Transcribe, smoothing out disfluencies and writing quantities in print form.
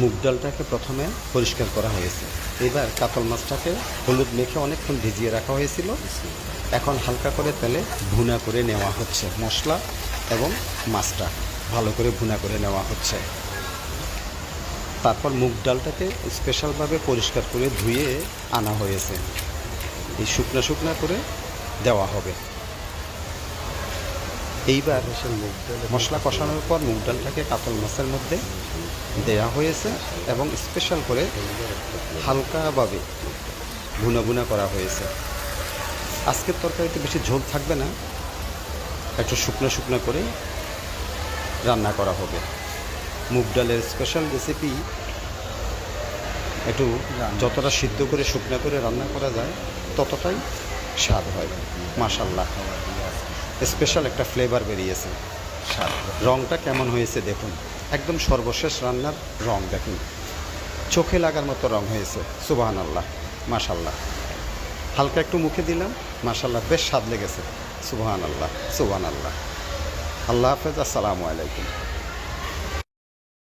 মুগ ডালটাকে প্রথমে পরিষ্কার করা হয়েছে। এবার কাতল মাছটাকে হলুদ মেখে অনেকক্ষণ ভিজিয়ে রাখা হয়েছিল। এখন হালকা করে তেলে ভুনা করে নেওয়া হচ্ছে। মশলা এবং মাছটা ভালো করে ভুনা করে নেওয়া হচ্ছে। তারপর মুগ ডালটাকে স্পেশালভাবে পরিষ্কার করে ধুয়ে আনা হয়েছে। এই শুকনা শুকনা করে দেওয়া হবে। এইবার মশলা কষানোর পর মুগ ডালটাকে কাতল মাছের মধ্যে দেওয়া হয়েছে এবং স্পেশাল করে হালকাভাবে ভুনা ভুনা করা হয়েছে। আজকের তরকারিতে বেশি ঝোল থাকবে না, একটু শুকনো শুকনো করে রান্না করা হবে। মুগ ডালের স্পেশাল রেসিপি একটু যতটা সিদ্ধ করে শুকনো করে রান্না করা যায় ততটাই স্বাদ হয়। মাশাআল্লাহ, স্পেশাল একটা ফ্লেভার বেরিয়েছে। রঙটা কেমন হয়েছে দেখুন, একদম সর্বশেষ রান্নার রং দেখুন, চোখে লাগার মতো রং হয়েছে। সুবহানাল্লাহ, মাশাআল্লাহ। হালকা একটু মুখে দিলাম, মাশাআল্লাহ, বেশ স্বাদ লেগেছে। সুবহানাল্লাহ, সুবহানাল্লাহ। আল্লাহ হাফেজ, আসসালামু আলাইকুম।